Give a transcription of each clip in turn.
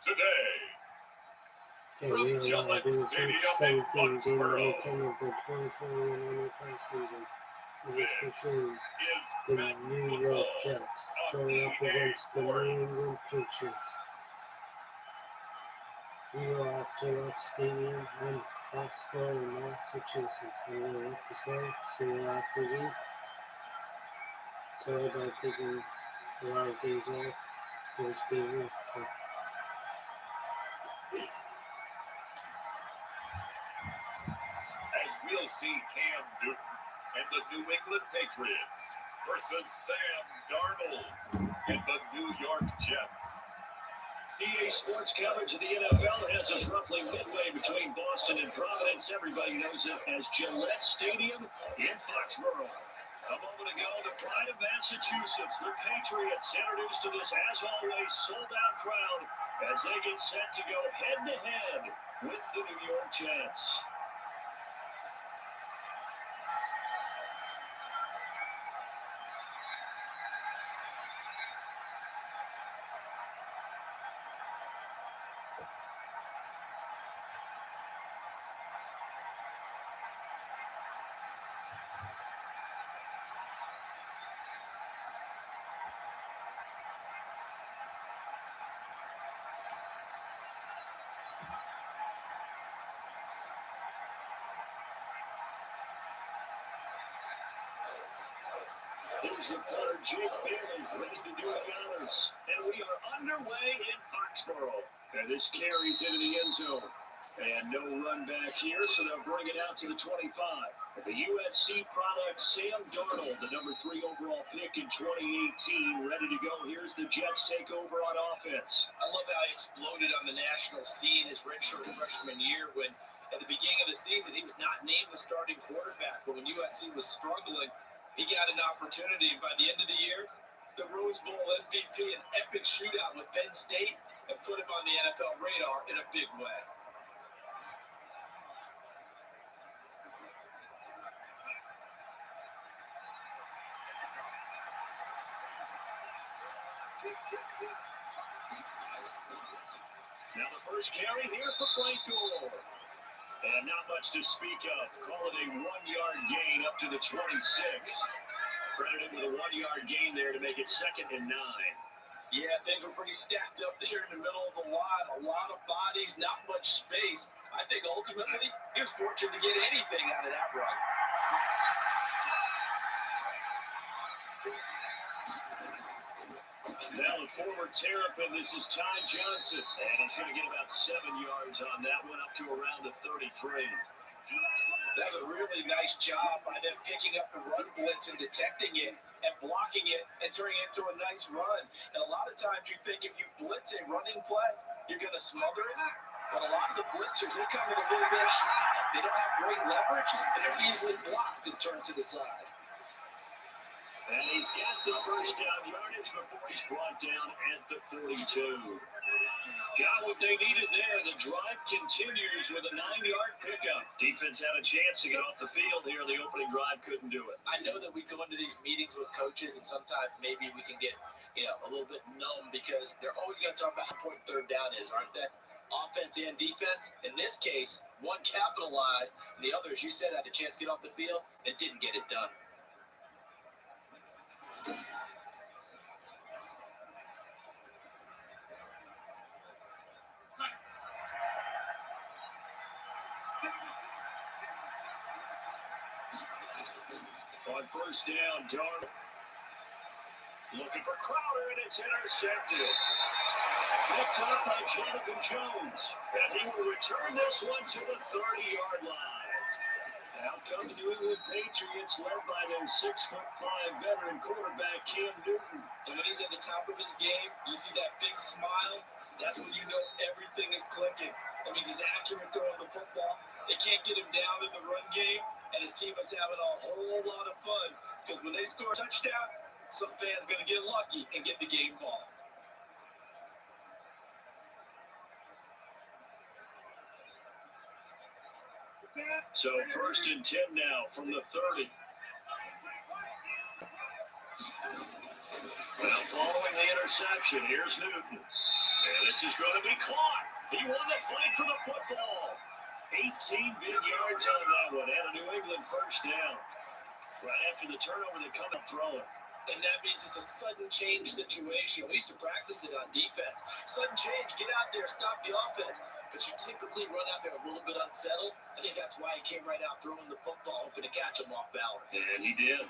today. Okay, we are live. It is week 17, game number 10 of the 2021 NFL season. It is featuring the New York Jets going up against the New England Patriots. We are at Gillette Stadium in Foxborough, Massachusetts, and we are up to start. So we're after the sorry about taking a lot of days off. It was busy. So. As we'll see Cam Newton and the New England Patriots versus Sam Darnold and the New York Jets. EA Sports coverage of the NFL has us roughly midway between Boston and Providence. Everybody knows it as Gillette Stadium in Foxborough. A moment ago, the pride of Massachusetts, the Patriots, introduced to this, as always, sold-out crowd as they get set to go head-to-head with the New York Jets. Here's the punter, Jake Bailey, ready to do the honors. And we are underway in Foxborough. And this carries into the end zone. And no run back here, so they'll bring it out to the 25. The USC product, Sam Darnold, the number 3 overall pick in 2018, ready to go. Here's the Jets take over on offense. I love how he exploded on the national scene his redshirt freshman year when, at the beginning of the season, he was not named the starting quarterback. But when USC was struggling, he got an opportunity, and by the end of the year, the Rose Bowl MVP, an epic shootout with Penn State, and put him on the NFL radar in a big way. Now the first carry here for Frank Gore. And not much to speak of. Call it a 1-yard gain up to the 26. Credited with a 1-yard gain there to make it 2nd and 9. Yeah, things were pretty stacked up there in the middle of the line. A lot of bodies, not much space. I think ultimately he was fortunate to get anything out of that run. Now the former Terrapin, this is Ty Johnson. And he's going to get about 7 yards on that one, up to around the 33. That was a really nice job by them picking up the run blitz and detecting it and blocking it and turning it into a nice run. And a lot of times you think if you blitz a running play, you're going to smother it. But a lot of the blitzers, they come in a little bit high. They don't have great leverage, and they're easily blocked and turned to the side. And he's got the first down yardage before he's brought down at the 42. Got what they needed there. The drive continues with a 9-yard pickup. Defense had a chance to get off the field here. The opening drive couldn't do it. I know that we go into these meetings with coaches, and sometimes maybe we can get, a little bit numb because they're always going to talk about how important third down is, aren't they? Offense and defense. In this case, one capitalized, and the others, you said, had a chance to get off the field and didn't get it done. On first down, Darnold looking for Crowder, and it's intercepted. Picked up by Jonathan Jones, and he will return this one to the 30-yard line. Out come the New England Patriots, led by their 6'5" veteran quarterback, Cam Newton. And when he's at the top of his game, you see that big smile, that's when you know everything is clicking. That means he's accurate throwing the football. They can't get him down in the run game, and his team is having a whole lot of fun because when they score a touchdown, some fans going to get lucky and get the game ball. So 1st and 10 now from the 30. Well, following the interception, here's Newton. And this is going to be caught. He won the fight for the football. 18 big yards on that one, and a New England first down. Right after the turnover, they come up throwing. And that means it's a sudden change situation. We used to practice it on defense. Sudden change, get out there, stop the offense. But you typically run out there a little bit unsettled. I think that's why he came right out throwing the football, hoping to catch him off balance. And he did.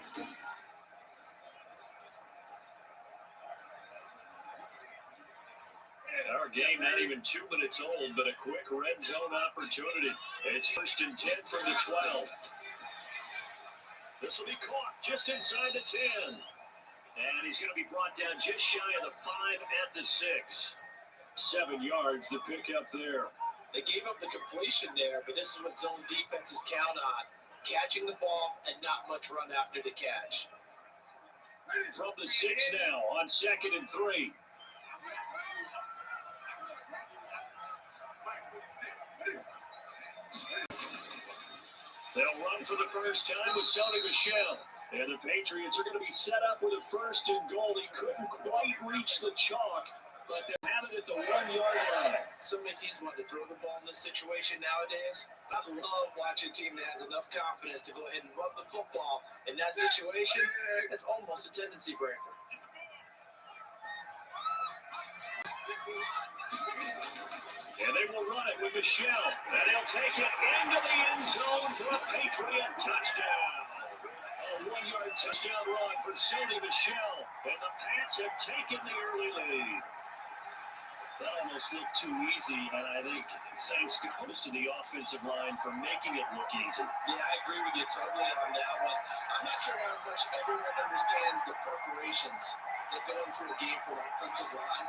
And our game not even 2 minutes old, but a quick red zone opportunity. It's 1st and 10 from the 12. This will be caught just inside the 10. And he's going to be brought down just shy of the 5 at the 6. 7 yards, the pickup there. They gave up the completion there, but this is what zone defenses count on. Catching the ball and not much run after the catch. From the 6 now on 2nd and 3. They'll run for the first time with Sonny Michel. And the Patriots are going to be set up with a 1st and goal. He couldn't quite reach the chalk, but they have it at the 1-yard line. So many teams want to throw the ball in this situation nowadays. I love watching a team that has enough confidence to go ahead and run the football. In that situation, it's almost a tendency breaker. And they will run it with Michel. And they'll take it into the end zone for a Patriot touchdown. A 1-yard touchdown run for Sonny Michel. And the Pats have taken the early lead. That almost looked too easy, and I think thanks goes to the offensive line for making it look easy. Yeah, I agree with you totally on that one. I'm not sure how much everyone understands the preparations that go into a game for an offensive line,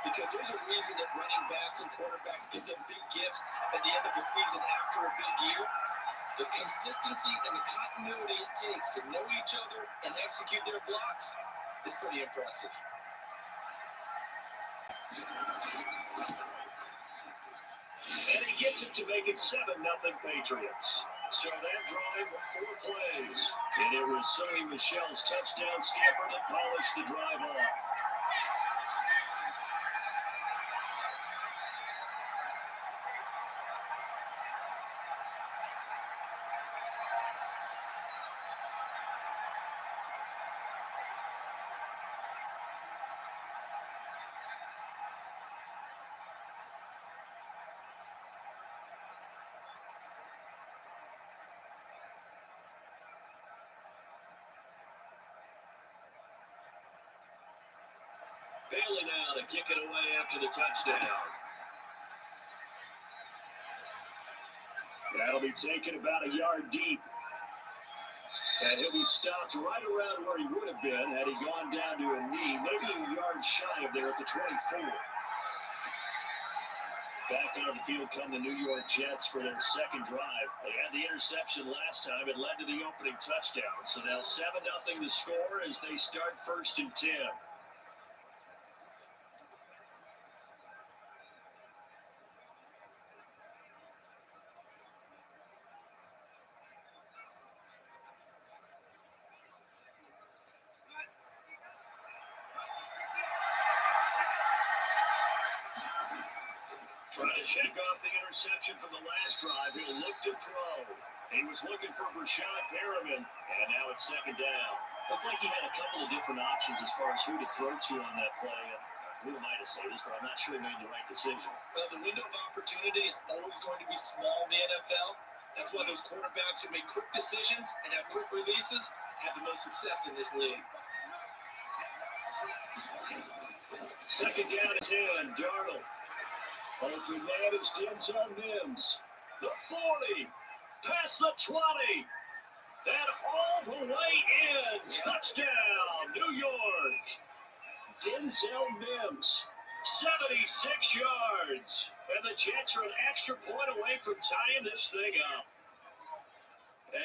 because there's a reason that running backs and quarterbacks give them big gifts at the end of the season after a big year. The consistency and the continuity it takes to know each other and execute their blocks is pretty impressive. And he gets it to make it 7-0 Patriots. So that drive, 4 plays. And it was Sonny Michel's touchdown scamper that polished the drive off. Bailey now to kick it away after the touchdown. That'll be taken about a yard deep. And he'll be stopped right around where he would have been had he gone down to a knee, maybe a yard shy of there at the 24. Back on the field come the New York Jets for their second drive. They had the interception last time. It led to the opening touchdown. So now 7-0 to score as they start 1st and 10. Trying to shake off the interception from the last drive. He'll look to throw. He was looking for Brashad Perriman, and now it's 2nd down. Looked like he had a couple of different options as far as who to throw to on that play. Who am I to say this, but I'm not sure he made the right decision. Well, the window of opportunity is always going to be small in the NFL. That's why those quarterbacks who make quick decisions and have quick releases have the most success in this league. 2nd down and 10, Darnold. Open man is Denzel Mims. The 40, past the 20, and all the way in. Touchdown, New York. Denzel Mims, 76 yards. And the Jets are an extra point away from tying this thing up.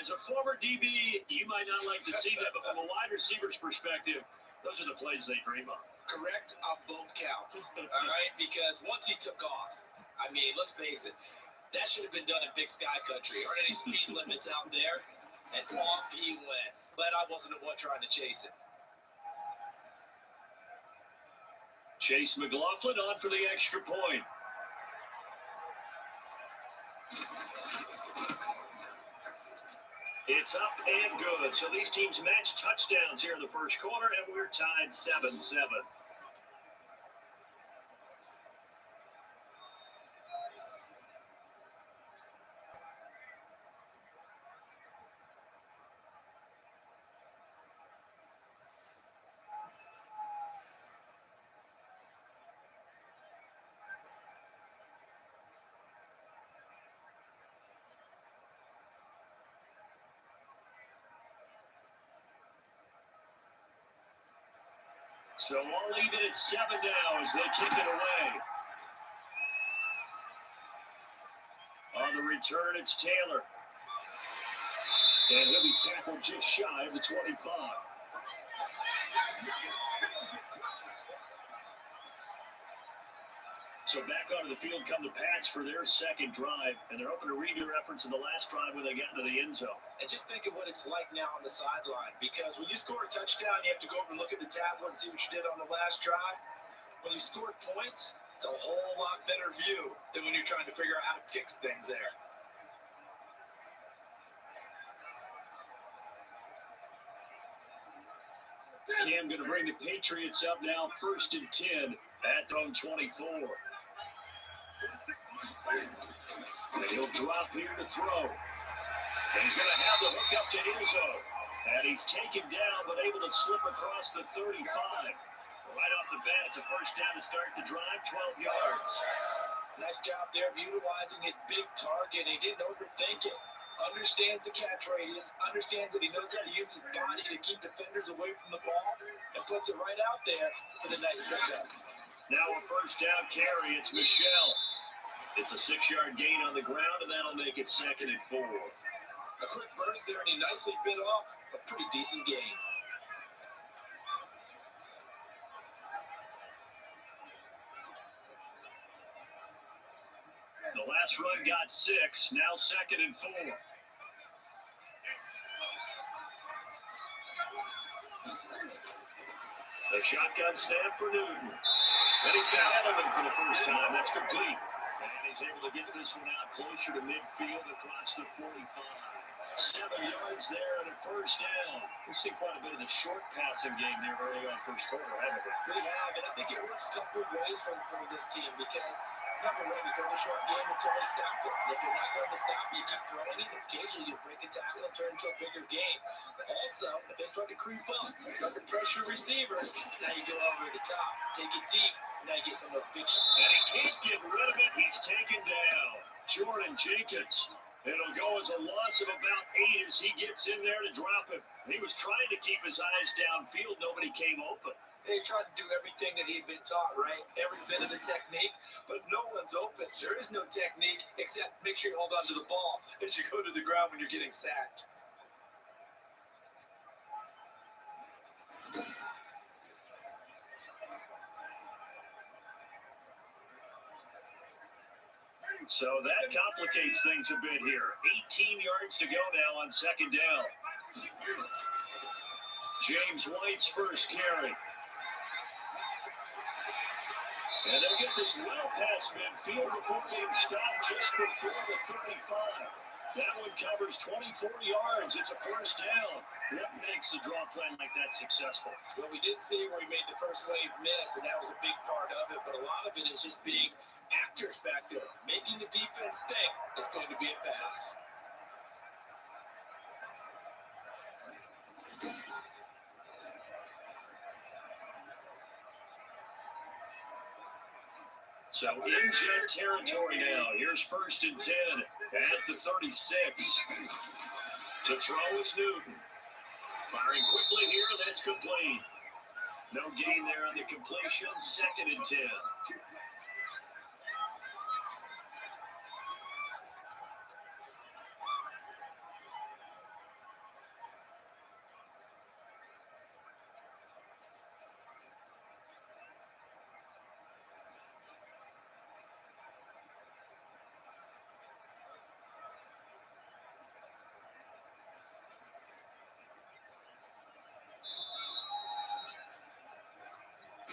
As a former DB, you might not like to see that, but from a wide receiver's perspective, those are the plays they dream of. Correct on both counts, all right? Because once he took off, I mean, let's face it, that should have been done in Big Sky Country. Aren't any speed limits out there? And off he went. But I wasn't the one trying to chase it. Chase McLaughlin on for the extra point. It's up and good. So these teams match touchdowns here in the first quarter, and we're tied 7-7. So all even at 7 now as they kick it away. On the return, it's Taylor. And he'll be tackled just shy of the 25. So back onto the field come the Pats for their second drive, and they're hoping to redo their efforts in the last drive when they got into the end zone. And just think of what it's like now on the sideline, because when you score a touchdown, you have to go over and look at the tablet and see what you did on the last drive. When you scored points, it's a whole lot better view than when you're trying to figure out how to fix things there. Cam going to bring the Patriots up now, 1st and 10 at their own 24. And he'll drop here to throw. And he's going to have the hook up to Izzo. And he's taken down, but able to slip across the 35. Right off the bat, it's a first down to start the drive, 12 yards. Nice job there of utilizing his big target. He didn't overthink it. Understands the catch radius, understands that he knows how to use his body to keep defenders away from the ball, and puts it right out there for the nice pickup. Now a first down carry, it's Michelle. It's a 6-yard gain on the ground, and that'll make it 2nd and 4. A quick burst there, and he nicely bit off a pretty decent gain. The last run got 6, now 2nd and 4. The shotgun snap for Newton. And he's got Edelman for the first time. That's complete. And he's able to get this one out closer to midfield across the 45. 7 yards there and a first down. We've seen quite a bit of the short passing game there early on first quarter, haven't we? We have, and I think it works a couple of ways for this team because, number one, you throw the short game until they stop it. And if they're not going to stop it, you keep throwing it. Occasionally, you break a tackle and turn into a bigger game. Also, if they start to creep up, start to pressure receivers, now you go over the top. Take it deep. Now you get some of those big shots. And he can't get rid of it. He's taken down. Jordan Jenkins. It'll go as a loss of about 8 as he gets in there to drop it. He was trying to keep his eyes downfield. Nobody came open. He's trying to do everything that he'd been taught, right? Every bit of the technique. But if no one's open, there is no technique except make sure you hold on to the ball as you go to the ground when you're getting sacked. So that complicates things a bit here. 18 yards to go now on 2nd down. James White's first carry. And they'll get this well past midfield before being stopped just before the 35. That one covers 24 yards. It's a first down. What makes a draw play like that successful? Well, we did see where he made the first wave miss, and that was a big part of it. But a lot of it is just being actors back there, making the defense think it's going to be a pass. So in jet territory now. Here's 1st and 10 at the 36. To throw is Newton. Firing quickly here, that's complete. No gain there on the completion, 2nd and 10.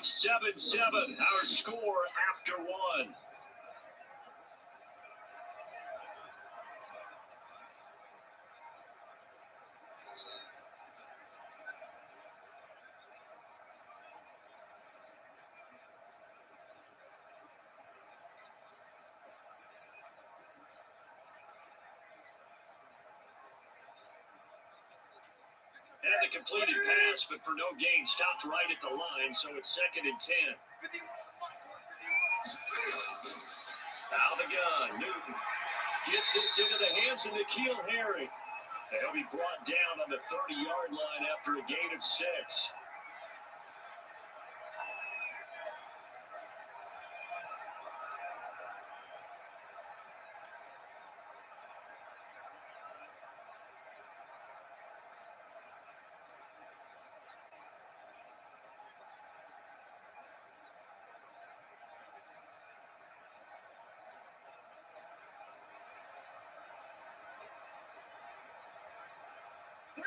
7-7, our score after one. And the completed pass, but for no gain, stopped right at the line, so it's 2nd and 10. Out of the gun, Newton gets this into the hands of N'Keal Harry. And he'll be brought down on the 30-yard line after a gain of 6.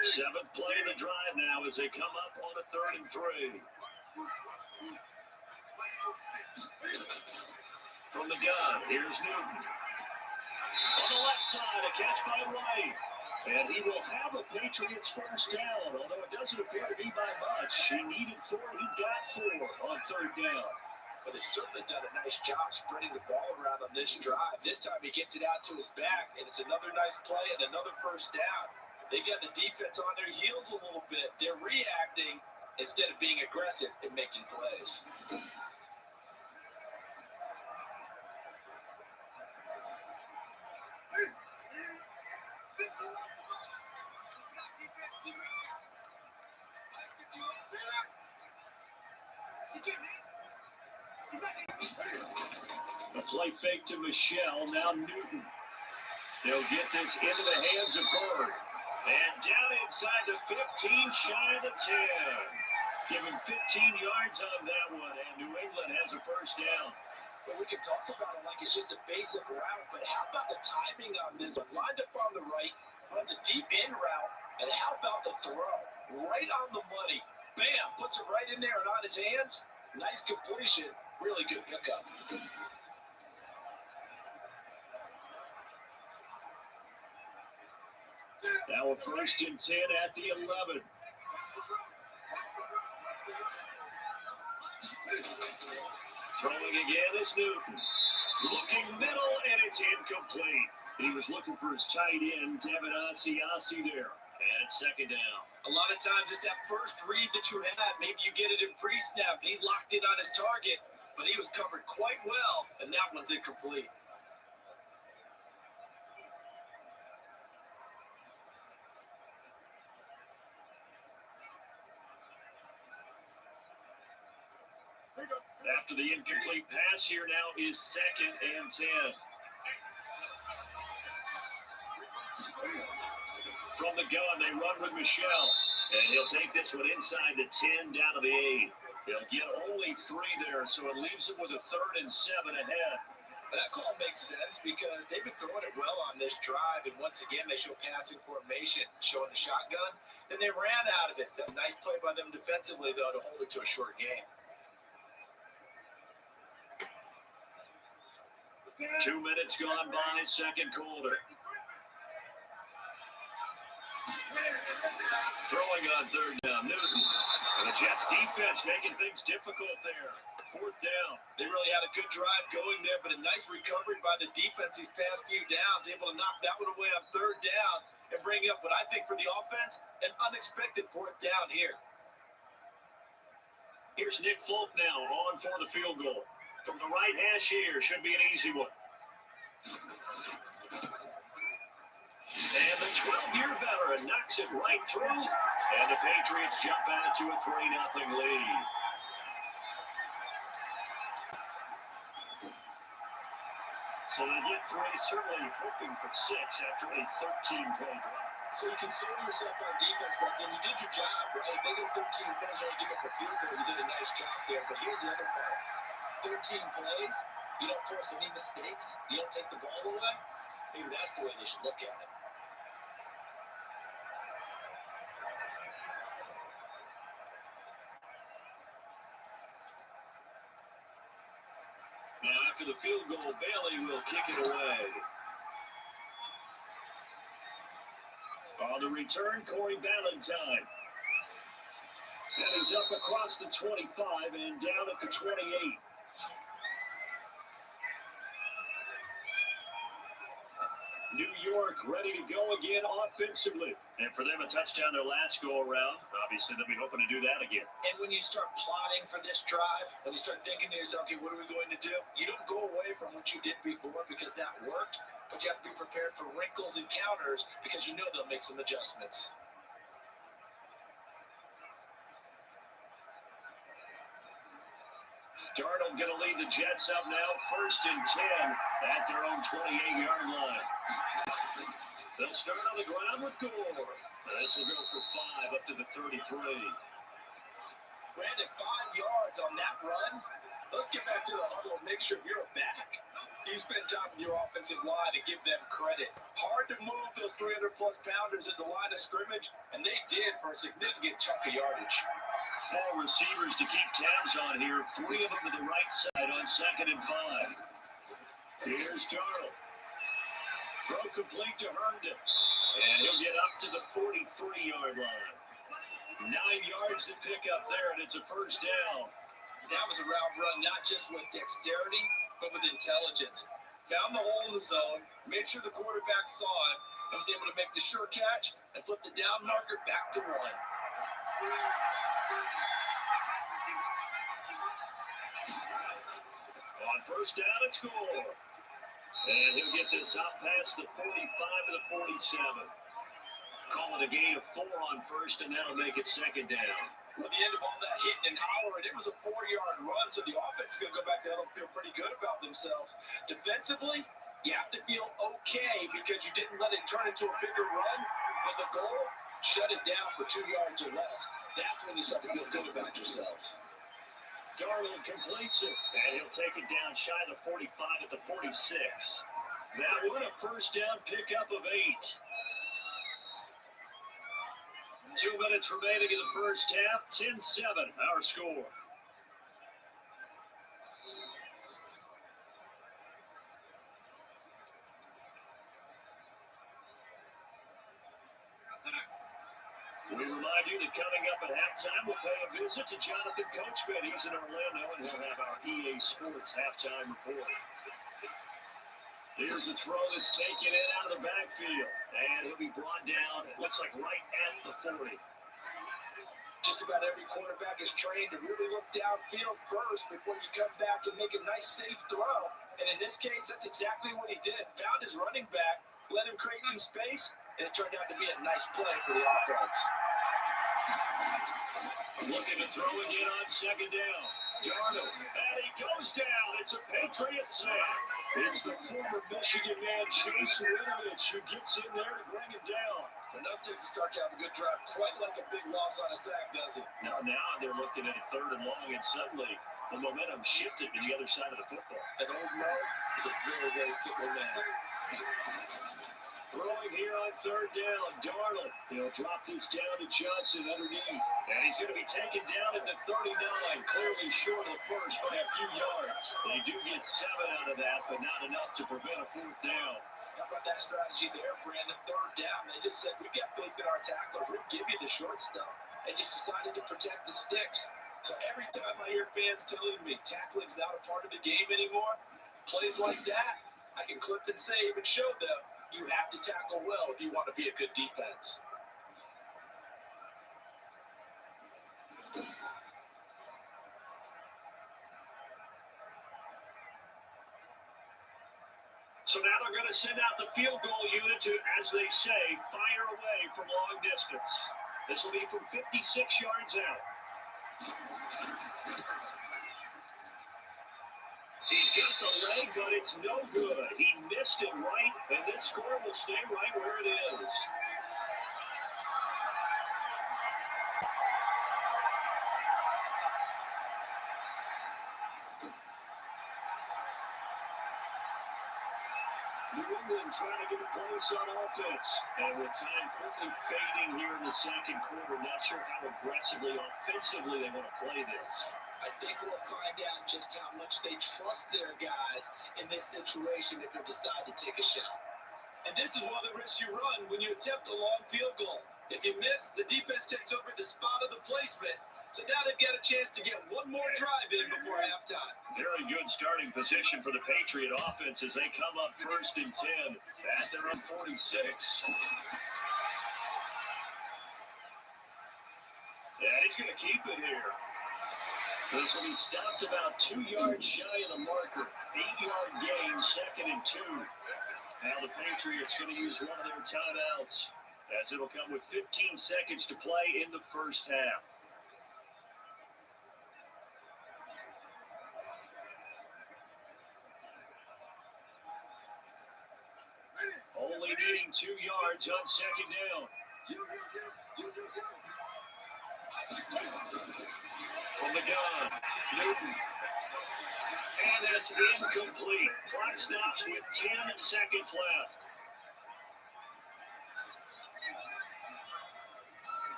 Seventh play of the drive now as they come up on a 3rd and 3. From the gun, here's Newton. On the left side, a catch by White. And he will have a Patriots first down, although it doesn't appear to be by much. He needed 4, he got 4 on 3rd down. But they've certainly done a nice job spreading the ball around on this drive. This time he gets it out to his back, and it's another nice play and another first down. They got the defense on their heels a little bit. They're reacting instead of being aggressive and making plays. A play fake to Michelle, now Newton. They'll get this into the hands of Bird. And down inside the 15, shy of the 10. Give him 15 yards on that one, and New England has a first down. But we can talk about it like it's just a basic route, but how about the timing on this? Lined up on the right, runs a deep in route, and how about the throw? Right on the money. Bam, puts it right in there and on his hands. Nice completion, really good pickup. Now a 1st and 10 at the 11. Throwing again is Newton. Looking middle, and it's incomplete. He was looking for his tight end, Devin Asiasi there. And it's 2nd down. A lot of times it's that first read that you had. Maybe you get it in pre-snap. He locked in on his target, but he was covered quite well, and that one's incomplete. After the incomplete pass, here now is 2nd and 10. From the gun, they run with Michelle. And he'll take this one inside the 10, down to the 8. They'll get only 3 there, so it leaves them with a 3rd and 7 ahead. That call makes sense because they've been throwing it well on this drive, and once again, they show passing formation, showing the shotgun. Then they ran out of it. A nice play by them defensively, though, to hold it to a short game. 2 minutes gone by, 2nd quarter. Throwing on 3rd down, Newton. And the Jets defense making things difficult there. 4th down. They really had a good drive going there, but a nice recovery by the defense these past few downs, able to knock that one away on 3rd down and bring up what I think for the offense, an unexpected 4th down here. Here's Nick Folk now on for the field goal. From the right hash here, should be an easy one. And the 12-year veteran knocks it right through, and the Patriots jump out to a 3-0 lead. So they get 3, certainly hoping for 6 after a 13-play drive. So you console yourself on defense by saying you did your job, right? If they get 13 plays and give up a field goal, you did a nice job there. But here's the other part. 13 plays, you don't force any mistakes, you don't take the ball away. Maybe that's the way they should look at it. after the field goal, Bailey will kick it away. On the return, Corey Ballantyne. And he's up across the 25 and down at the 28. New York ready to go again offensively. And for them, a touchdown their last go-around. Obviously, they'll be hoping to do that again. And when you start plotting for this drive, when you start thinking to yourself, okay, what are we going to do? You don't go away from what you did before because that worked, but you have to be prepared for wrinkles and counters because you know they'll make some adjustments. Darnold going to lead the Jets up now, 1st and 10 at their own 28-yard line. They'll start on the ground with Gore. This will go for 5 up to the 33. Brandon, 5 yards on that run. Let's get back to the huddle and make sure you're a back. You spend time with your offensive line and give them credit. Hard to move those 300-plus pounders at the line of scrimmage, and they did for a significant chunk of yardage. 4 receivers to keep tabs on here. 3 of them to the right side on 2nd and 5. Here's Darnold. Throw complete to Herndon. And he'll get up to the 43-yard line. 9 yards to pick up there, and it's a 1st down. That was a route run, not just with dexterity, but with intelligence. Found the hole in the zone, made sure the quarterback saw it, and was able to make the sure catch and flip the down marker back to 1. On 1st down, it's Gore. And he'll get this out past the 45 to the 47. Call it a gain of 4 on 1st, and that'll make it 2nd down. Well, at the end of all that hitting and hollering, it was a 4-yard run, so the offense is going to go back there and feel pretty good about themselves. Defensively, you have to feel okay because you didn't let it turn into a bigger run. But the goal, shut it down for 2 yards or less. That's when you start to feel good about yourselves. Darnold completes it, and he'll take it down shy of the 45 at the 46. That one a 1st down pickup of 8. 2 minutes remaining in the 1st half, 10-7, our score. We remind you that coming up at halftime, we'll pay a visit to Jonathan Coachman. He's in Orlando, and he'll have our EA Sports halftime report. Here's a throw that's taken in out of the backfield, and he'll be brought down, it looks like right at the 40. Just about every quarterback is trained to really look downfield first before you come back and make a nice, safe throw. And in this case, that's exactly what he did. Found his running back, let him create some space, and it turned out to be a nice play for the offense. Looking to throw again on 2nd down. Darnold, and he goes down. It's a Patriots sack. It's the former Michigan man, Chase Winovich, who gets in there to bring him down. Enough to start to have a good drive, quite like a big loss on a sack, does it? Now they're looking at a 3rd and long, and suddenly the momentum shifted to the other side of the football. And old Mo is a very, very fickle man. Throwing here on 3rd down, Darnold. He'll drop this down to Johnson underneath. And he's going to be taken down at the 39, clearly short of the 1st by a few yards. They do get 7 out of that, but not enough to prevent a 4th down. How about that strategy there, Brandon? 3rd down, they just said, we got faith in our tacklers. We'll give you the short stuff. They just decided to protect the sticks. So every time I hear fans telling me tackling's not a part of the game anymore, plays like that, I can clip and save and show them you have to tackle well if you want to be a good defense. So now they're going to send out the field goal unit to, as they say, fire away from long distance. This will be from 56 yards out. He's got the leg, but it's no good. He missed it right, and this score will stay right where it is. New England trying to get a place on offense. And with time quickly fading here in the 2nd quarter, not sure how aggressively, offensively they want to play this. I think we'll find out just how much they trust their guys in this situation if they decide to take a shot. And this is one of the risks you run when you attempt a long field goal. If you miss, the defense takes over the spot of the placement. So now they've got a chance to get one more drive in before halftime. Very good starting position for the Patriot offense as they come up 1st and 10 at their own 46. And he's going to keep it here. This will be stopped about 2 yards shy of the marker. 8-yard gain, 2nd and 2. Now the Patriots going to use one of their timeouts as it'll come with 15 seconds to play in the first half. Only needing 2 yards on 2nd down. From the gun, Newton. And that's incomplete. Clock stops with 10 seconds left.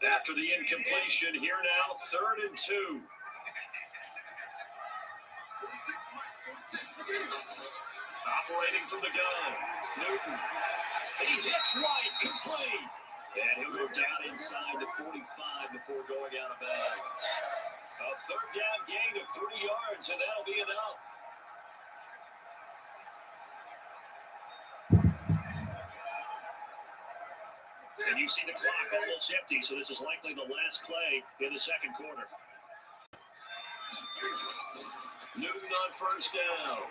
After the incompletion, here now, 3rd and 2. Operating from the gun, Newton. He hits right, complete. And he'll go down inside the 45 before going out of bounds. A 3rd down gain of 3 yards, and that'll be enough. And you see the clock almost empty, so this is likely the last play in the 2nd quarter. Newton on 1st down.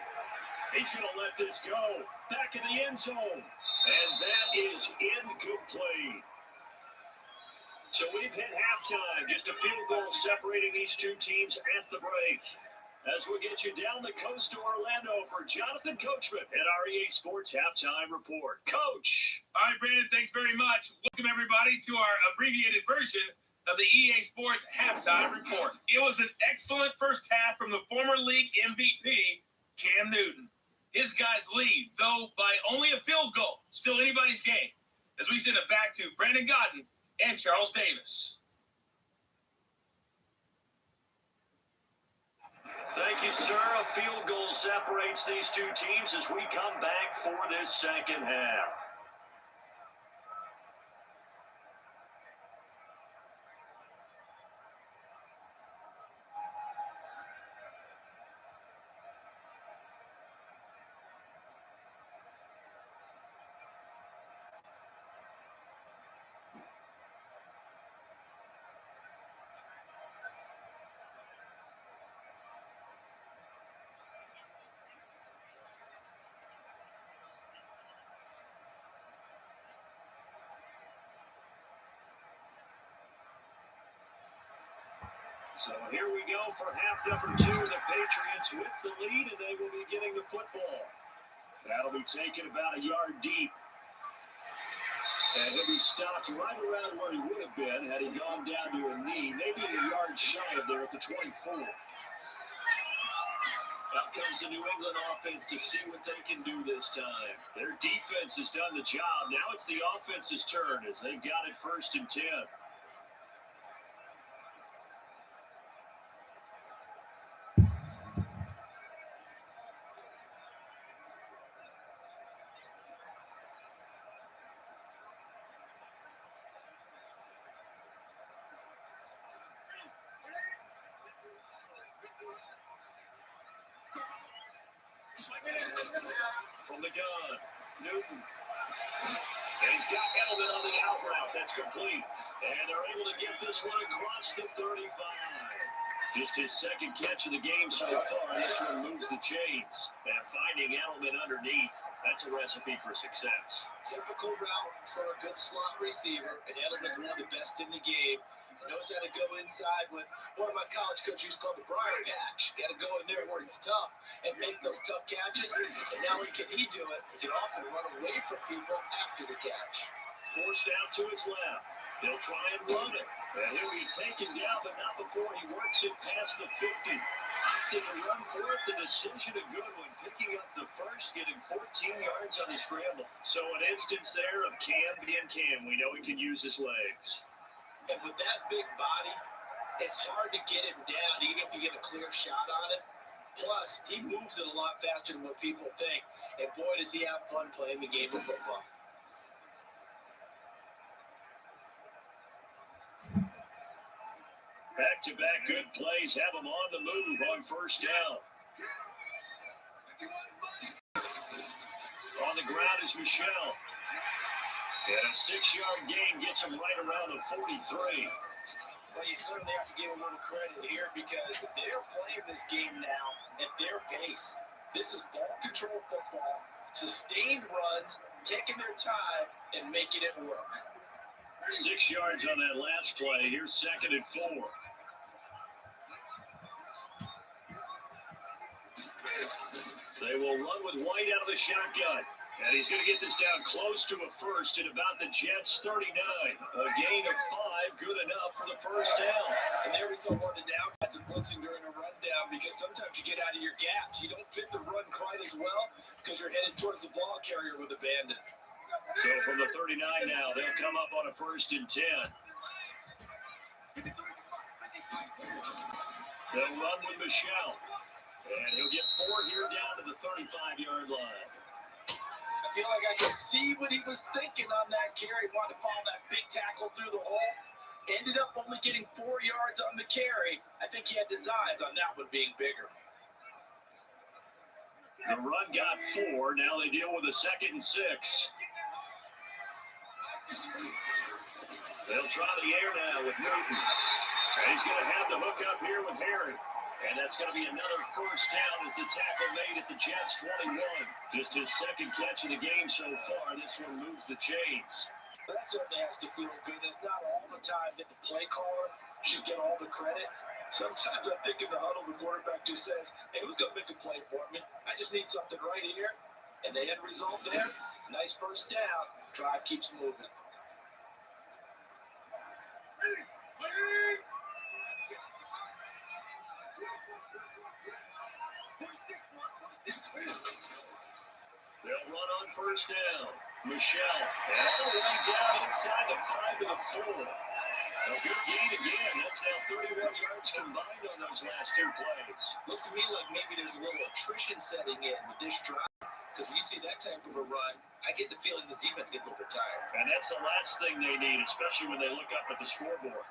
He's going to let this go. Back in the end zone. And that is incomplete. So we've hit halftime. Just a field goal separating these two teams at the break. As we get you down the coast to Orlando for Jonathan Coachman at our EA Sports Halftime Report. Coach. All right, Brandon, thanks very much. Welcome, everybody, to our abbreviated version of the EA Sports Halftime Report. It was an excellent first half from the former league MVP, Cam Newton. His guys lead, though by only a field goal. Still anybody's game. As we send it back to Brandon Godden and Charles Davis. Thank you, sir. A field goal separates these two teams as we come back for this 2nd half. So here we go for half number 2. The Patriots with the lead, and they will be getting the football. That'll be taken about a yard deep. And he'll be stopped right around where he would have been had he gone down to a knee, maybe a yard shy of there at the 24. Out comes the New England offense to see what they can do this time. Their defense has done the job. Now it's the offense's turn as they've got it 1st and 10. From the gun, Newton. And he's got Edelman on the out route. That's complete. And they're able to get this one across the 35. Just his 2nd catch of the game so far. This one moves the chains. And finding Edelman underneath, that's a recipe for success. Typical route for a good slot receiver, and Edelman's one of the best in the game. Knows how to go inside what one of my college coaches called the Briar Patch. Got to go in there where it's tough and make those tough catches. And not only can he do it, he can often run away from people after the catch. Forced out to his left. They'll try and run it. And he'll be taken down, but not before he works it past the 50. opted to run for it. The decision a good one. Picking up the first, getting 14 yards on the scramble. So an instance there of Cam being Cam. We know he can use his legs. And with that big body, it's hard to get him down, even if you get a clear shot on it. Plus, he moves it a lot faster than what people think. And boy, does he have fun playing the game of football. Back-to-back good plays have him on the move on first down. On the ground is Michelle. And a 6-yard gain gets him right around the 43. Well, you certainly have to give a little credit here because they're playing this game now at their pace. This is ball control football, sustained runs, taking their time, and making it work. 6 yards on that last play. Here's 2nd and 4. They will run with White out of the shotgun. And he's going to get this down close to a first at about the Jets' 39. A gain of 5, good enough for the first down. And there we saw one of the downsides of blitzing during a rundown because sometimes you get out of your gaps. You don't fit the run quite as well because you're headed towards the ball carrier with a bandit. So from the 39 now, they'll come up on a 1st and 10. They'll run with Michelle. And he'll get 4 here down to the 35-yard line. I feel like I can see what he was thinking on that carry. Wanted to follow that big tackle through the hole. Ended up only getting 4 yards on the carry. I think he had designs on that one being bigger. The run got 4. Now they deal with a 2nd and 6. They'll try the air now with Newton. And he's going to have the hook up here with Harry. And that's going to be another first down as the tackle made at the Jets' 21. Just his 2nd catch of the game so far. This one moves the chains. But that certainly has to feel good. It's not all the time that the play caller should get all the credit. Sometimes I think in the huddle, the quarterback just says, hey, who's going to make a play for me? I just need something right here. And the end result there, nice first down. Drive keeps moving. They'll run on first down. Michelle, and all the way down inside the 5 to the 4. A good gain again. That's now 31 yards combined on those last 2 plays. Looks to me like maybe there's a little attrition setting in with this drive. Because when you see that type of a run, I get the feeling the defense get a little bit tired. And that's the last thing they need, especially when they look up at the scoreboard.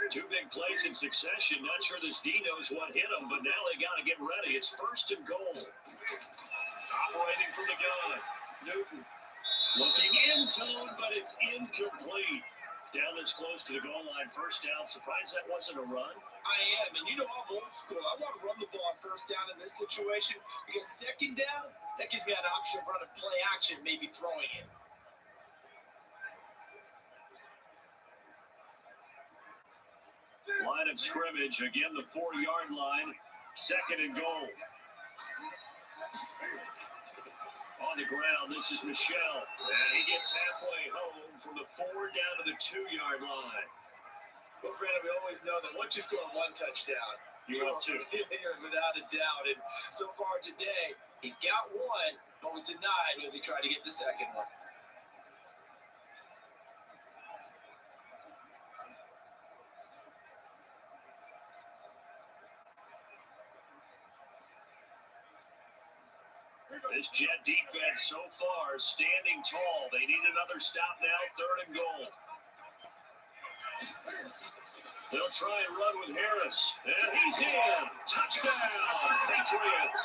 Two big plays in succession. Not sure this D knows what hit him, but now they got to get ready. It's 1st and goal. Operating from the gun. Newton looking in zone, but it's incomplete. Down this close to the goal line. First down. Surprised that wasn't a run. I am, and you know I'm old school. I want to run the ball on first down in this situation because 2nd down, that gives me an option of running play action, maybe throwing it. Line of scrimmage, again the 4-yard line, 2nd and goal. On the ground, this is Michelle, and he gets halfway home from the 4 down to the 2-yard line. Well, Brandon, we always know that once you score 1 touchdown, you're up 2. Without a doubt, and so far today, he's got 1, but was denied as he tried to get the 2nd one. This Jet defense so far standing tall. They need another stop now, 3rd and goal. They'll try and run with Harris. And he's in. Touchdown, Patriots.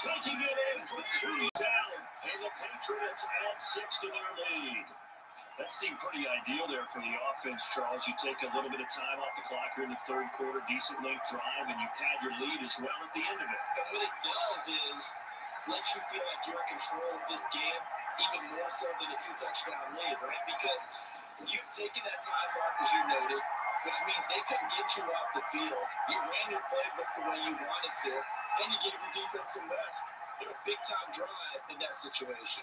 Taking it in for 2 down. And the Patriots add 6 to their lead. That seemed pretty ideal there for the offense, Charles. You take a little bit of time off the clock here in the 3rd quarter, decent length drive, and you pad your lead as well at the end of it. And what it does is let you feel like you're in control of this game, even more so than a 2-touchdown lead, right? Because you've taken that time off, as you noted, which means they couldn't get you off the field. You ran your playbook the way you wanted to, and you gave your defense some rest. They're a big-time drive in that situation.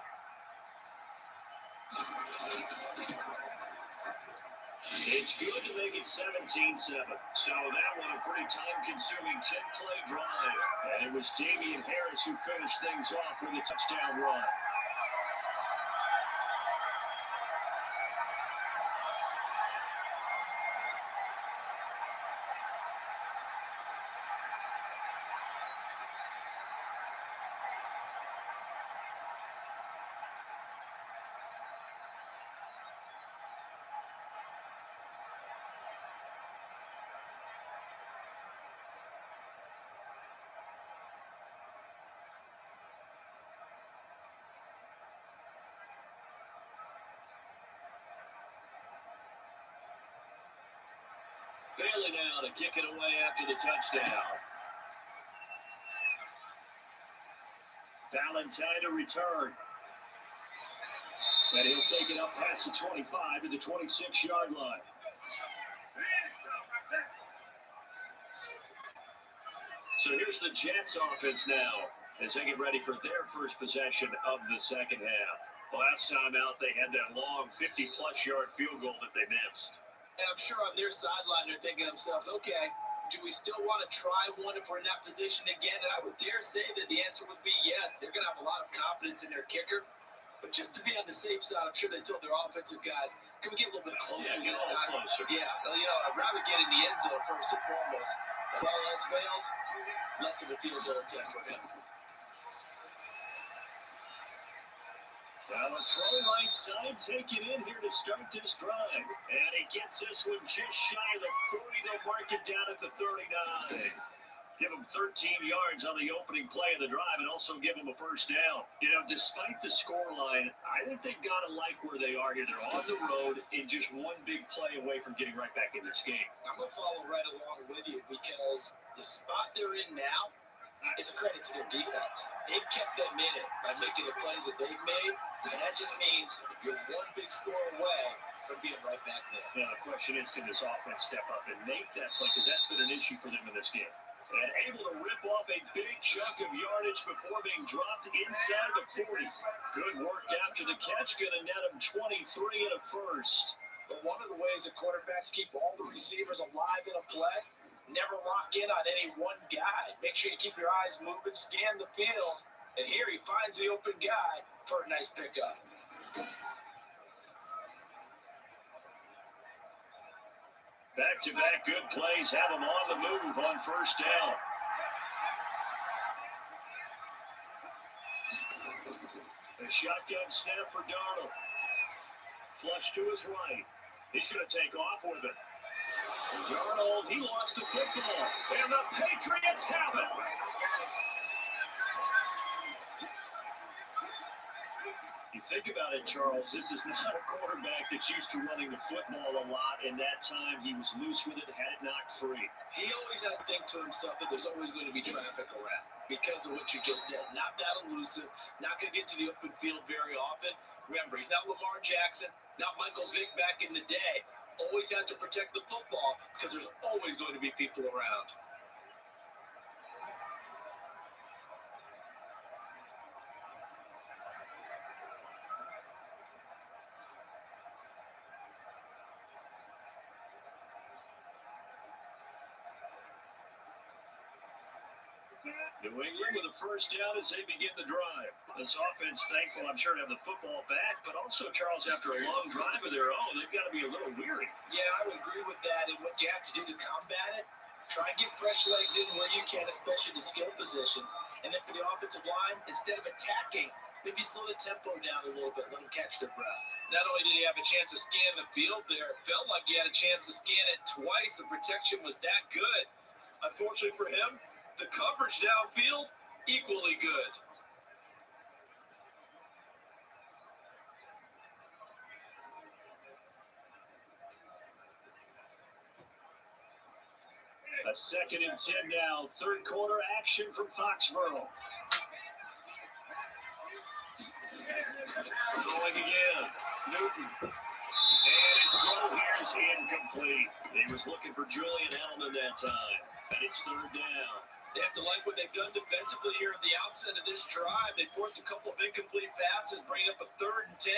It's good to make it 17-7. So that one a pretty time-consuming 10-play drive. And it was Damian Harris who finished things off with a touchdown run. Bailey now to kick it away after the touchdown. Valentine to return. And he'll take it up past the 25 to the 26-yard line. So here's the Jets offense now as they get ready for their first possession of the second half. Last time out, they had that long 50-plus yard field goal that they missed. And I'm sure on their sideline, they're thinking to themselves, okay, do we still want to try one if we're in that position again? And I would dare say that the answer would be yes. They're going to have a lot of confidence in their kicker. But just to be on the safe side, I'm sure they told their offensive guys, can we get a little bit closer this time? Closer. Yeah, well, I'd rather get in the end zone first and foremost. If all else fails, less of a field goal attempt for him. Well, a throw right side, take it in here to start this drive. And it gets this one just shy of the 40. They'll mark it down at the 39. Give them 13 yards on the opening play of the drive and also give them a first down. Despite the scoreline, I think they've got to like where they are here. They're on the road and just one big play away from getting right back in this game. I'm going to follow right along with you because the spot they're in now is a credit to their defense. They've kept them in it by making the plays that they've made, and that just means you're one big score away from being right back there. Now, the question is, can this offense step up and make that play? Because that's been an issue for them in this game. And able to rip off a big chunk of yardage before being dropped inside the 40. Good work after the catch. Going to net him 23 and a first. But one of the ways that quarterbacks keep all the receivers alive in a play, never lock in on any one guy. Make sure you keep your eyes moving, scan the field. And here he finds the open guy for a nice pickup. Back-to-back good plays have him on the move on first down. A shotgun snap for Darnold. Flush to his right. He's going to take off with it. Darnold, he lost the football. And the Patriots have it. You think about it, Charles, this is not a quarterback that's used to running the football a lot, and that time he was loose with it, had it knocked free. He always has to think to himself that there's always going to be traffic around because of what you just said. Not that elusive, not going to get to the open field very often. Remember, he's not Lamar Jackson, not Michael Vick back in the day. Always has to protect the football because there's always going to be people around. New England with a first down as they begin the drive. This offense thankful, I'm sure, to have the football back, but also, Charles, after a long drive of their own, they've got to be a little weary. Yeah, I would agree with that. And what you have to do to combat it, try and get fresh legs in where you can, especially the skill positions. And then for the offensive line, instead of attacking, maybe slow the tempo down a little bit, let them catch their breath. Not only did he have a chance to scan the field there, it felt like he had a chance to scan it twice. The protection was that good. Unfortunately for him, the coverage downfield, equally good. A 2nd and 10 now. Third quarter action from Foxborough. Throwing again. Newton. And his throw here is incomplete. He was looking for Julian Edelman that time. And it's third down. They have to like what they've done defensively here at the outset of this drive. They forced a couple of incomplete passes, bring up a 3rd and 10.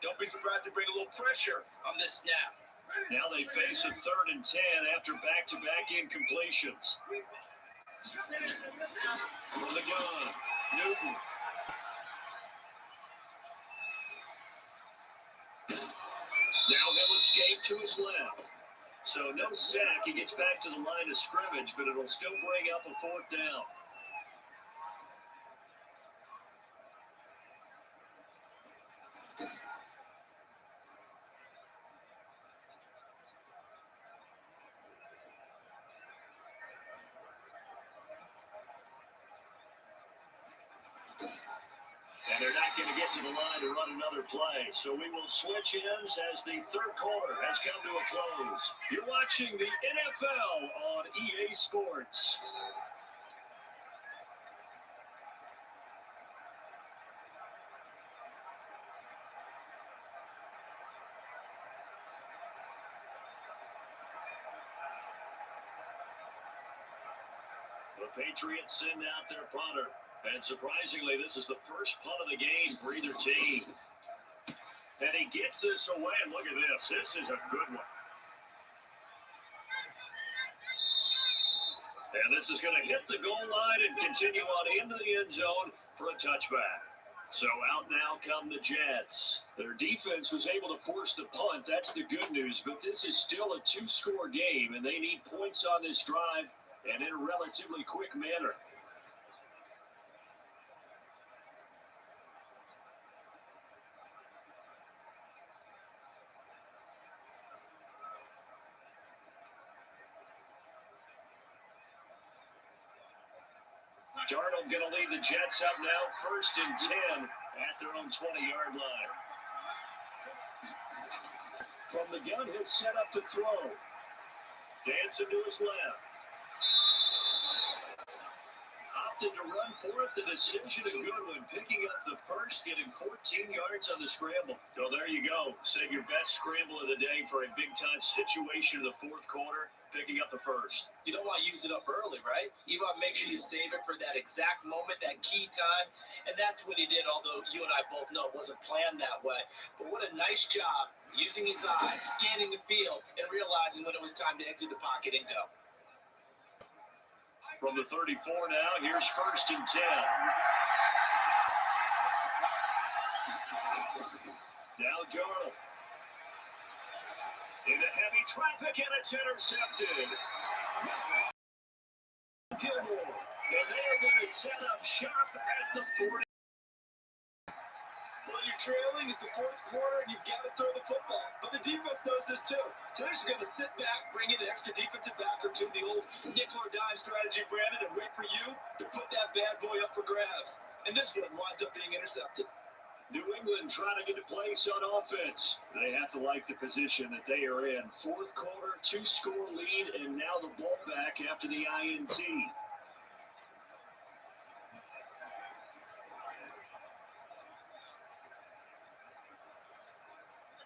Don't be surprised to bring a little pressure on this snap. Now they face a 3rd and 10 after back-to-back incompletions. From the gun, Newton. Now he'll escape to his left. So no sack. He gets back to the line of scrimmage, but it'll still bring up a 4th down. And they're not going to get to the line to run another play. So we will switch ends as the 3rd quarter has come to a close. You're watching the NFL on EA Sports. The Patriots send out their punter. And surprisingly, this is the first punt of the game for either team. And he gets this away, and look at this. This is a good one. And this is going to hit the goal line and continue on into the end zone for a touchback. So out now come the Jets. Their defense was able to force the punt. That's the good news. But this is still a 2-score game, and they need points on this drive and in a relatively quick manner. Darnold going to lead the Jets up now, 1st and 10 at their own 20-yard line. From the gun, he'll set up to throw. Dancing to his left. Opted to run for it. The decision, a good one. Picking up the first, getting 14 yards on the scramble. So there you go. Save your best scramble of the day for a big-time situation in the 4th quarter. Picking up the first. You don't want to use it up early, right? You want to make sure you save it for that exact moment, that key time. And that's what he did, although you and I both know it wasn't planned that way. But what a nice job using his eyes, scanning the field, and realizing when it was time to exit the pocket and go. From the 34 now, here's 1st and 10. Now Darnold. Into heavy traffic, and it's intercepted. Gilmore. And they're going to set up shop at the 40. Well, you're trailing. It's the 4th quarter, and you've got to throw the football. But the defense knows this, too. So they're just going to sit back, bring in an extra defensive back or two, the old nickel or dime strategy, Brandon, and wait for you to put that bad boy up for grabs. And this one winds up being intercepted. New England trying to get a place on offense. They have to like the position that they are in. 4th quarter, 2-score lead, and now the ball back after the INT.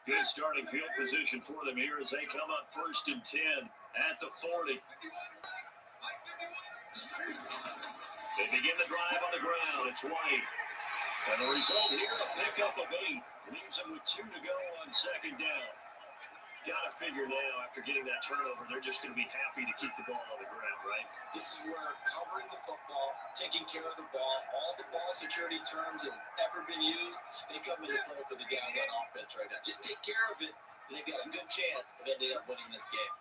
Good starting field position for them here as they come up 1st and 10 at the 40. They begin the drive on the ground. It's White. And the result here, a pickup of 8. Leaves them with 2 to go on 2nd down. Got to figure now, after getting that turnover, they're just going to be happy to keep the ball on the ground, right? This is where covering the football, taking care of the ball, all the ball security terms that have ever been used, they come into play for the guys on offense right now. Just take care of it, and they've got a good chance of ending up winning this game.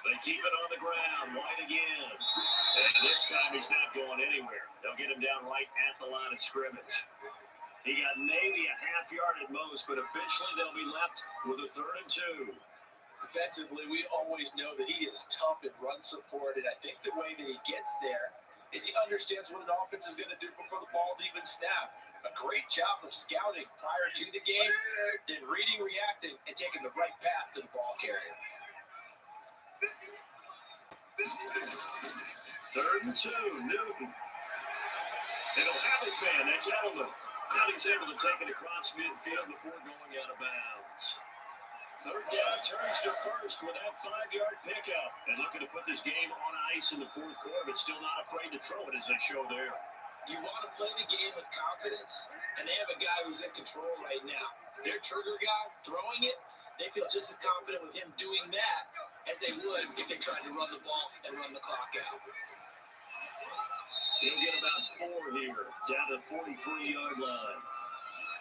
They keep it on the ground. White again. And this time he's not going anywhere. They'll get him down right at the line of scrimmage. He got maybe a half yard at most, but eventually they'll be left with a 3rd and 2. Defensively, we always know that he is tough and run support, and I think the way that he gets there is he understands what an offense is going to do before the ball's even snapped. A great job of scouting prior to the game, then reading, reacting, and taking the right path to the ball carrier. 3rd and 2, Newton. And he'll have his man, that's Edelman. Now he's able to take it across midfield before going out of bounds. 3rd down, turns to 1st with that 5-yard pickup. And looking to put this game on ice in the 4th quarter, but still not afraid to throw it as they show there. You want to play the game with confidence, and they have a guy who's in control right now. Their trigger guy, throwing it, they feel just as confident with him doing that as they would if they tried to run the ball and run the clock out. He'll get about 4 here, down to the 43-yard line.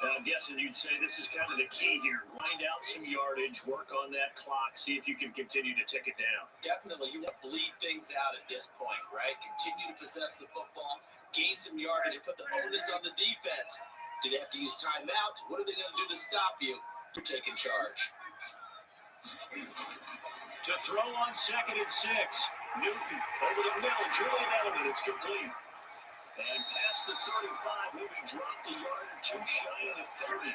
I'm guessing you'd say this is kind of the key here. Grind out some yardage, work on that clock, see if you can continue to tick it down. Definitely, you want to bleed things out at this point, right? Continue to possess the football, gain some yardage, and put the onus on the defense. Do they have to use timeouts? What are they going to do to stop you? You're taking charge. To throw on 2nd and 6. Newton over the middle, Julian Edelman. It's complete. And past the 35, maybe dropped a yard or two shy of the 30.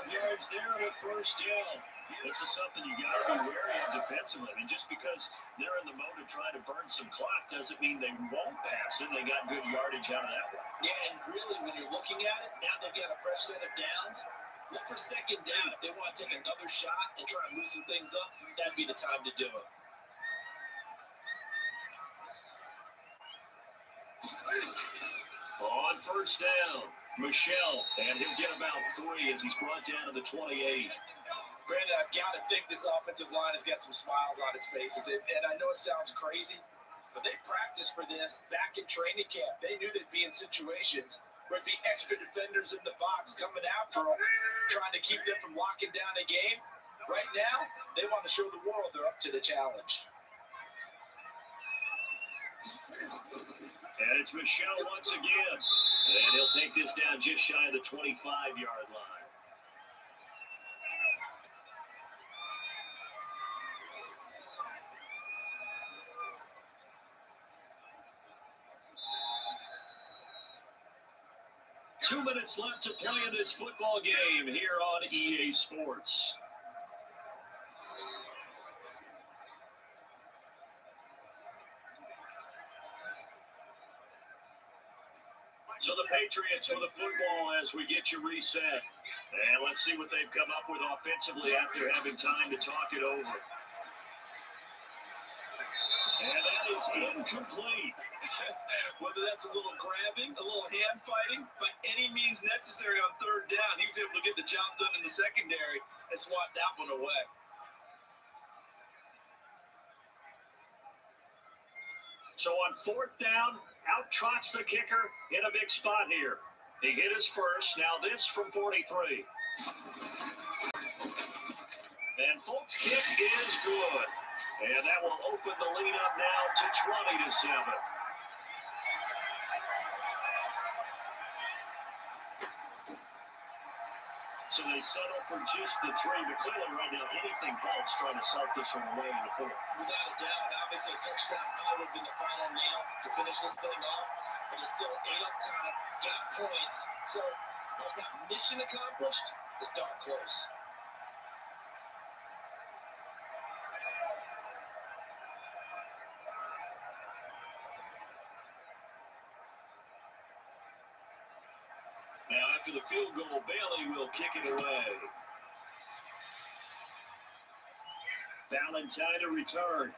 12 yards there on the first down. This is something you got to be wary of defensively. I mean, just because they're in the mode of trying to burn some clock doesn't mean they won't pass it. They got good yardage out of that one. Yeah, and really, when you're looking at it, now they've got a fresh set of downs. Look for 2nd down. If they want to take another shot and try and loosen things up, that'd be the time to do it. On first down, Michelle, and he'll get about 3 as he's brought down to the 28. Brandon, I've got to think this offensive line has got some smiles on its faces. And I know it sounds crazy, but they practiced for this back in training camp. They knew they'd be in situations where there'd be extra defenders in the box coming after them, trying to keep them from locking down a game. Right now, they want to show the world they're up to the challenge. And it's Michelle once again. And he'll take this down just shy of the 25-yard line. Two minutes left to play in this football game here on EA Sports. So the Patriots with the football as we get you reset. And let's see what they've come up with offensively after having time to talk it over. And that is incomplete. Whether that's a little grabbing, a little hand fighting, by any means necessary on 3rd down, he was able to get the job done in the secondary and swat that one away. So on 4th down, out trots the kicker in a big spot here. He hit his first. Now this from 43. And Folk's kick is good. And that will open the lead up now to 20-7. So they settle for just the 3, but clearly right now anything helps trying to salt this one away in the 4th. Without a doubt, obviously a touchdown probably would have been the final nail to finish this thing off, but it's still 8 up top, got points, so while it's not mission accomplished, it's darn close. Now, after the field goal, Bailey will kick it away. Valentine to return.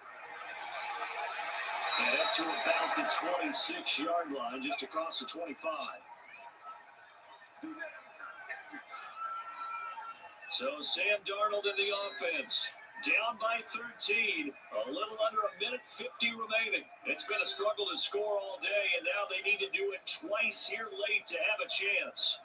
And up to about the 26-yard line, just across the 25. So Sam Darnold in the offense. Down by 13, a little under a minute 50 remaining. It's been a struggle to score all day, and now they need to do it twice here late to have a chance.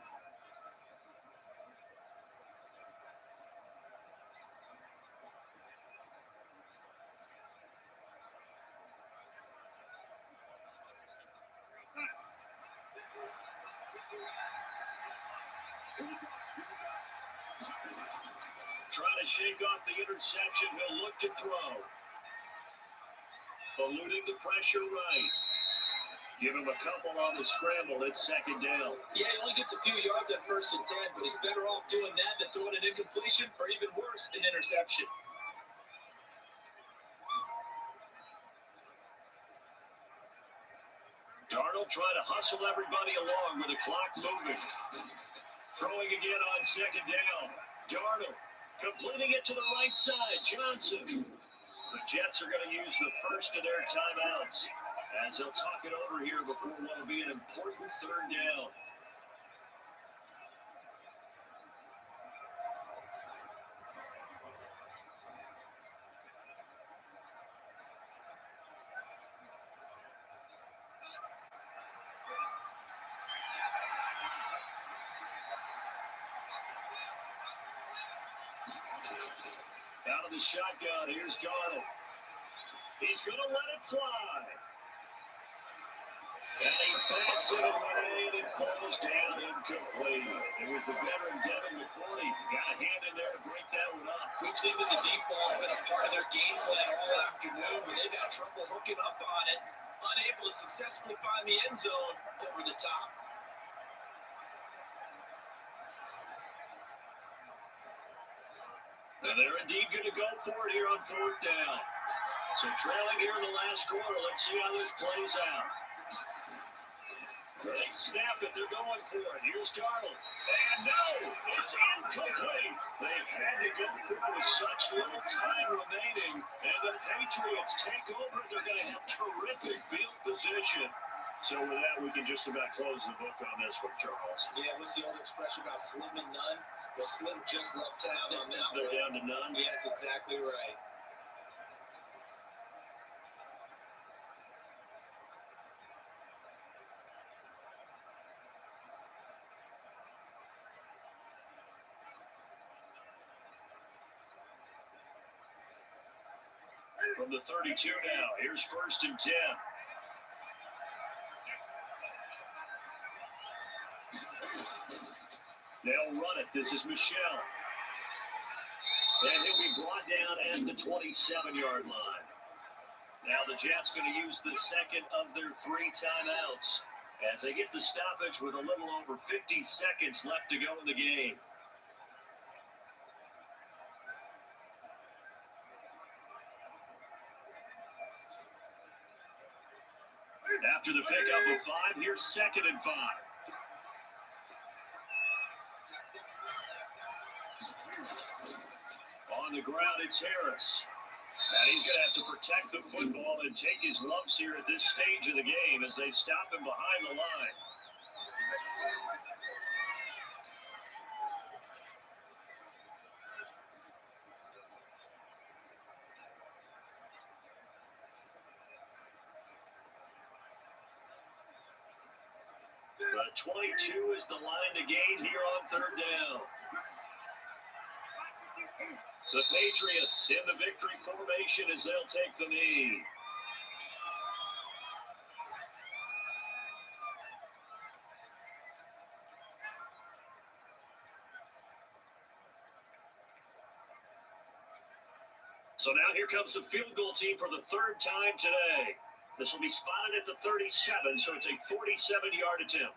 Trying to shake off the interception, he'll look to throw. Eluding the pressure right. Give him a couple on the scramble. It's 2nd down. Yeah, he only gets a few yards at 1st and 10, but he's better off doing that than throwing an incompletion, or even worse, an interception. Darnold trying to hustle everybody along with the clock moving. Throwing again on 2nd down. Darnold completing it to the right side. Johnson. The Jets are going to use the first of their timeouts. As he'll talk it over here before what will be an important third down. Out of the shotgun, here's Darnold. He's going to let it fly. And he backs it away, and it falls down incomplete. It was the veteran Devin McCourty. Got a hand in there to break that one up. We've seen that the deep ball has been a part of their game plan all afternoon, but they've had trouble hooking up on it, unable to successfully find the end zone over the top. And they're indeed going to go for it here on fourth down. So trailing here in the last quarter, let's see how this plays out. They snap it, they're going for it. Here's Darnold. And no, it's incomplete. They had to go through with such little time remaining. And the Patriots take over. They're going to have terrific field position. So with that, we can just about close the book on this one, Charles. Yeah, what's the old expression about slim and none? Well, Slim just left town on that They're one. down to none? Yes, exactly right. From the 32 now, here's 1st and 10. They'll run it. This is Michelle. And he'll be brought down at the 27-yard line. Now the Jets going to use the second of their 3 timeouts as they get the stoppage with a little over 50 seconds left to go in the game. After the pickup of 5, here's 2nd and 5. On the ground, it's Harris. And he's going to have to protect the football and take his lumps here at this stage of the game as they stop him behind the line. But 22 is the line to gain here on 3rd down. The Patriots in the victory formation as they'll take the knee. So now here comes the field goal team for the 3rd time today. This will be spotted at the 37, so it's a 47-yard attempt.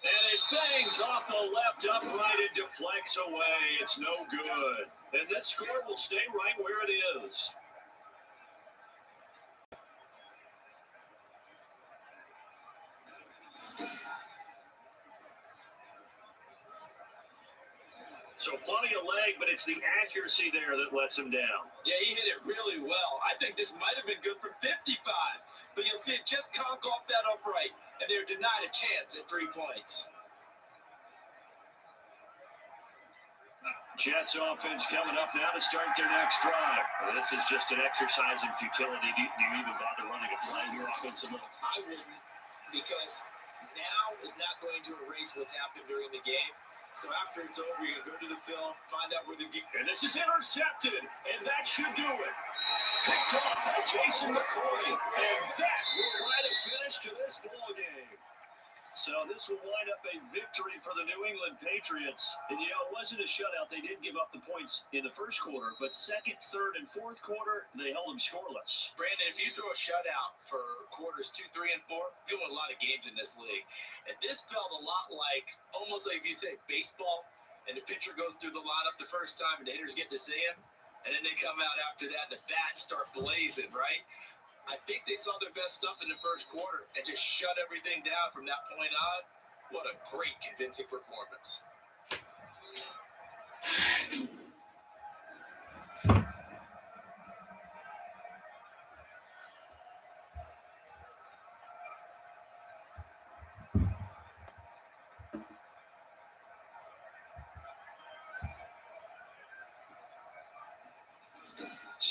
And it bangs off the left upright and deflects away. It's no good. And this score will stay right where it is. So plenty of leg, but it's the accuracy there that lets him down. Yeah, he hit it really well. I think this might have been good from 55. But you'll see it just conk off that upright, and they're denied a chance at 3 points. Jets offense coming up now to start their next drive. Well, this is just an exercise in futility. Do you even bother running a play here offensively? I wouldn't, because now is not going to erase what's happened during the game. So after it's over, you're going to go to the film, find out where the game. And this is intercepted, and that should do it. Picked off by Jason McCourty, and that will write a finish to this ball game. So this will wind up a victory for the New England Patriots. And, you know, it wasn't a shutout. They did give up the points in the first quarter, but 2nd, 3rd, and 4th quarter, they held them scoreless. Brandon, if you throw a shutout for quarters 2, 3, and 4, you win a lot of games in this league. And this felt a lot like, almost like if you say baseball, and the pitcher goes through the lineup the first time, and the hitters get to see him, and then they come out after that, and the bats start blazing, right? I think they saw their best stuff in the first quarter and just shut everything down from that point on. What a great, convincing performance.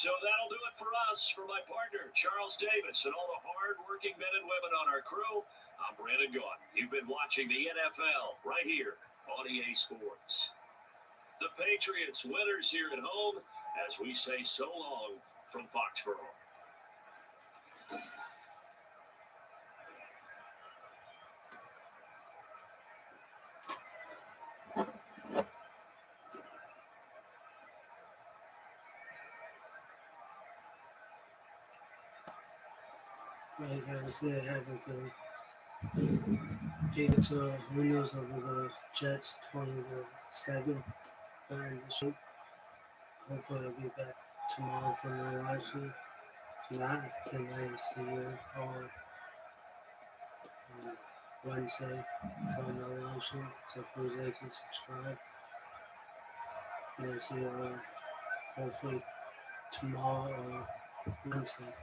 So that'll do it for us. For my partner, Charles Davis, and all the hard-working men and women on our crew, I'm Brandon Gaudin. You've been watching the NFL right here on EA Sports. The Patriots winners here at home as we say so long from Foxborough. Like I said, having to get to winners over the Jets 20-7 behind the shoot. Hopefully I'll be back tomorrow for my live stream. If not, then I'll see you all on Wednesday for another live stream. So please like and subscribe. And I'll see you all hopefully tomorrow or Wednesday.